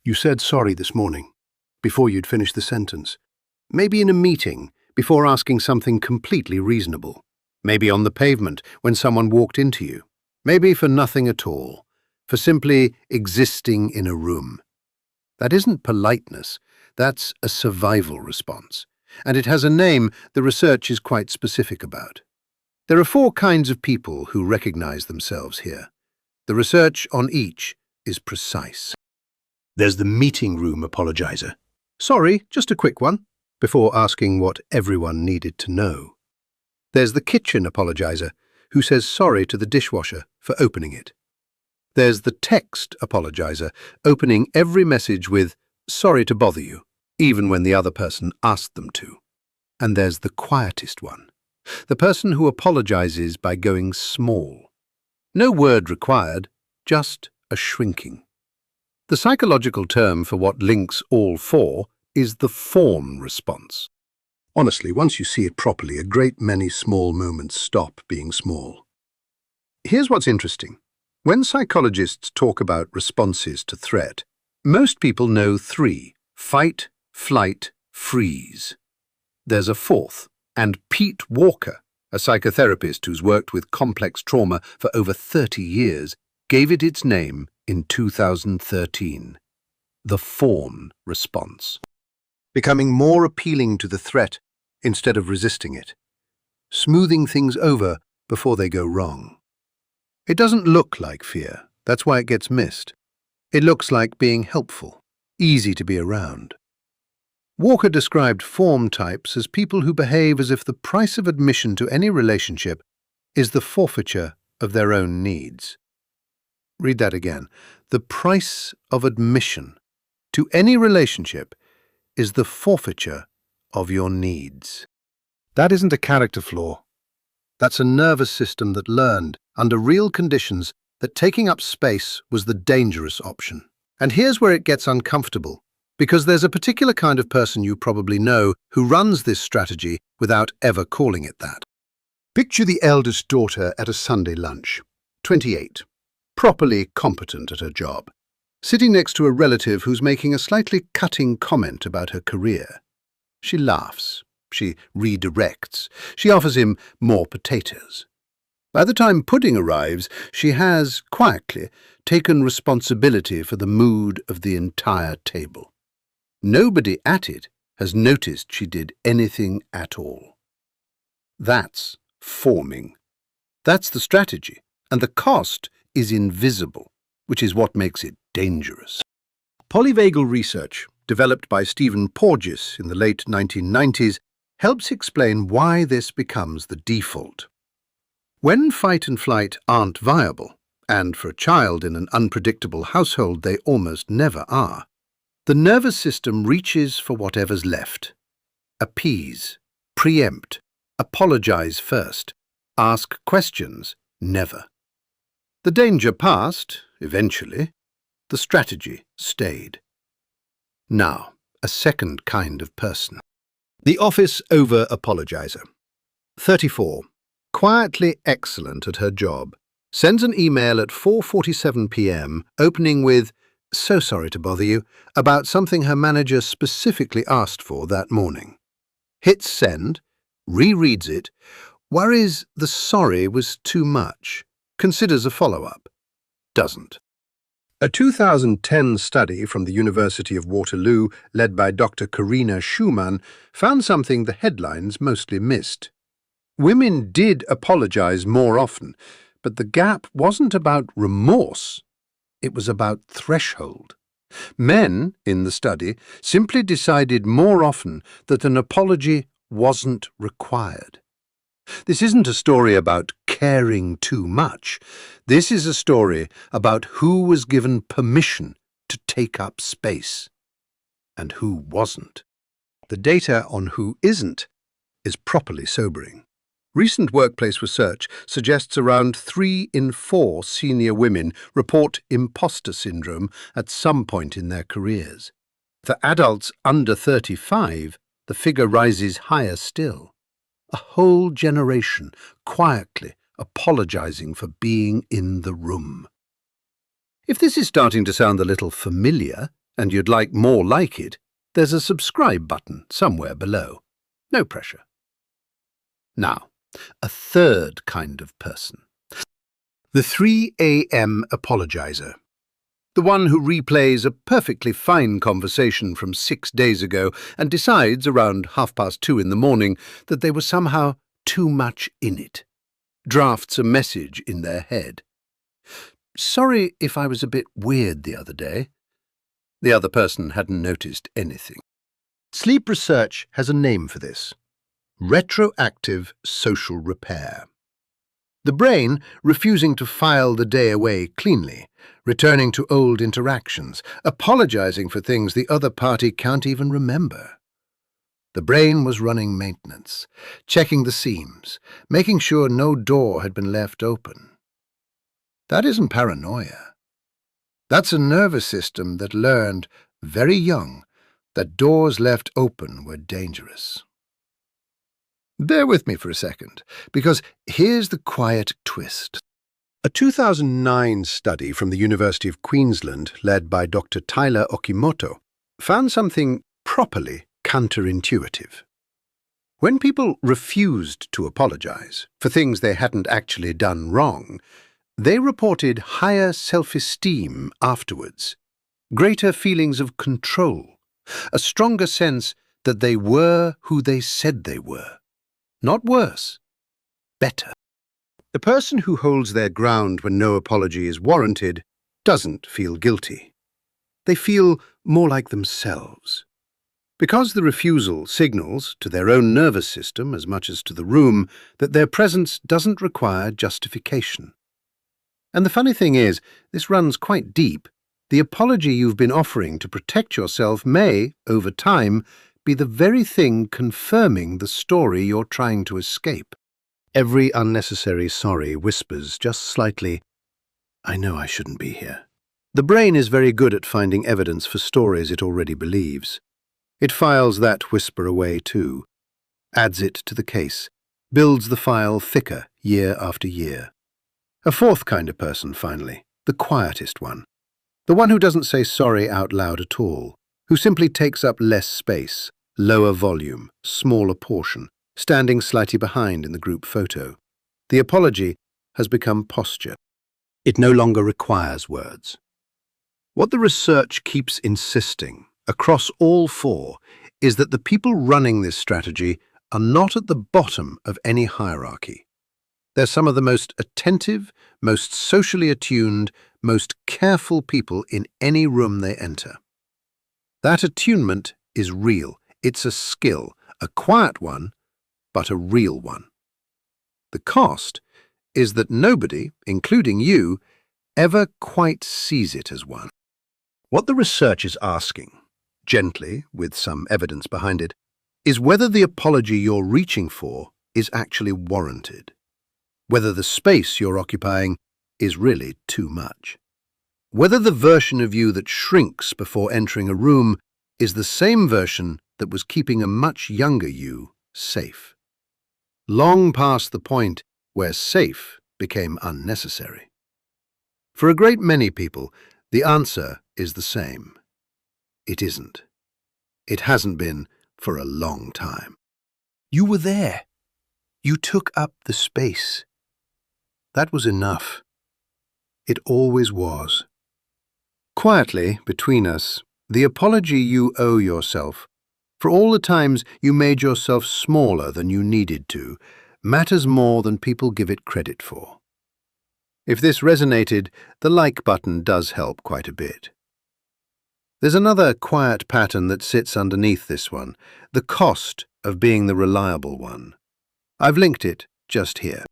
You said sorry this morning, before you'd finished the sentence. Maybe in a meeting, before asking something completely reasonable. Maybe on the pavement, when someone walked into you. Maybe for nothing at all, for simply existing in a room. That isn't politeness, that's a survival response. And it has a name the research is quite specific about. There are 4 kinds of people who recognize themselves here. The research on each is precise. There's the meeting room apologizer. Sorry, just a quick one, before asking what everyone needed to know. There's the kitchen apologizer, who says sorry to the dishwasher for opening it. There's the text apologizer, opening every message with, "Sorry to bother you," even when the other person asked them to. And there's the quietest one, the person who apologizes by going small. No word required, just a shrinking. The psychological term for what links all 4 is the Fawn response. Honestly, once you see it properly, a great many small moments stop being small. Here's what's interesting. When psychologists talk about responses to threat, most people know 3: fight, flight, freeze. There's a 4th, and Pete Walker, a psychotherapist who's worked with complex trauma for over 30 years, gave it its name in 2013. The Fawn response. Becoming more appealing to the threat instead of resisting it. Smoothing things over before they go wrong. It doesn't look like fear, that's why it gets missed. It looks like being helpful, easy to be around. Walker described Fawn types as people who behave as if the price of admission to any relationship is the forfeiture of their own needs. Read that again. The price of admission to any relationship is the forfeiture of your needs. That isn't a character flaw. That's a nervous system that learned, under real conditions, that taking up space was the dangerous option. And here's where it gets uncomfortable, because there's a particular kind of person you probably know who runs this strategy without ever calling it that. Picture the eldest daughter at a Sunday lunch, 28, properly competent at her job, sitting next to a relative who's making a slightly cutting comment about her career. She laughs, she redirects, she offers him more potatoes. By the time pudding arrives, she has, quietly, taken responsibility for the mood of the entire table. Nobody at it has noticed she did anything at all. That's forming. That's the strategy, and the cost is invisible, which is what makes it dangerous. Polyvagal research, developed by Porges in the late 1990s, helps explain why this becomes the default. When fight and flight aren't viable, and for a child in an unpredictable household they almost never are, the nervous system reaches for whatever's left. Appease, preempt, apologise first, ask questions, never. The danger passed, eventually. The strategy stayed. Now, a second kind of person. The office over-apologizer. 34. Quietly excellent at her job. Sends an email at 4:47 p.m. opening with, "So sorry to bother you," about something her manager specifically asked for that morning. Hits send, rereads it, worries the sorry was too much, considers a follow-up. Doesn't. A 2010 study from the University of Waterloo, led by Dr. Karina Schumann, found something the headlines mostly missed. Women did apologise more often, but the gap wasn't about remorse. It was about threshold. Men, in the study, simply decided more often that an apology wasn't required. This isn't a story about caring too much. This is a story about who was given permission to take up space and who wasn't. The data on who isn't is properly sobering. Recent workplace research suggests around 3 in 4 senior women report imposter syndrome at some point in their careers. For adults under 35, the figure rises higher still. A whole generation quietly apologizing for being in the room. If this is starting to sound a little familiar, and you'd like more like it, there's a subscribe button somewhere below. No pressure. Now, a third kind of person. The 3 a.m. apologizer. The one who replays a perfectly fine conversation from 6 days ago and decides around 2:30 in the morning that they were somehow too much in it. Drafts a message in their head. Sorry if I was a bit weird the other day. The other person hadn't noticed anything. Sleep research has a name for this. Retroactive social repair. The brain refusing to file the day away cleanly, returning to old interactions, apologizing for things the other party can't even remember. The brain was running maintenance, checking the seams, making sure no door had been left open. That isn't paranoia. That's a nervous system that learned, very young, that doors left open were dangerous. Bear with me for a second, because here's the quiet twist. A 2009 study from the University of Queensland, led by Dr. Tyler Okimoto, found something properly counterintuitive. When people refused to apologize for things they hadn't actually done wrong, they reported higher self-esteem afterwards, greater feelings of control, a stronger sense that they were who they said they were. Not worse, better. The person who holds their ground when no apology is warranted doesn't feel guilty. They feel more like themselves. Because the refusal signals to their own nervous system as much as to the room that their presence doesn't require justification. And the funny thing is, this runs quite deep. The apology you've been offering to protect yourself may, over time, be the very thing confirming the story you're trying to escape. Every unnecessary sorry whispers just slightly, I know I shouldn't be here. The brain is very good at finding evidence for stories it already believes. It files that whisper away too, adds it to the case, builds the file thicker year after year. A fourth kind of person, finally, the quietest one. The one who doesn't say sorry out loud at all, who simply takes up less space, lower volume, smaller portion, standing slightly behind in the group photo. The apology has become posture. It no longer requires words. What the research keeps insisting, across all four, is that the people running this strategy are not at the bottom of any hierarchy. They're some of the most attentive, most socially attuned, most careful people in any room they enter. That attunement is real. It's a skill, a quiet one, but a real one. The cost is that nobody, including you, ever quite sees it as one. What the research is asking, gently, with some evidence behind it, is whether the apology you're reaching for is actually warranted, whether the space you're occupying is really too much, whether the version of you that shrinks before entering a room is the same version that was keeping a much younger you safe. Long past the point where safe became unnecessary. For a great many people, the answer is the same. It isn't. It hasn't been for a long time. You were there. You took up the space. That was enough. It always was. Quietly, between us, the apology you owe yourself, for all the times you made yourself smaller than you needed to, matters more than people give it credit for. If this resonated, the like button does help quite a bit. There's another quiet pattern that sits underneath this one, the cost of being the reliable one. I've linked it just here.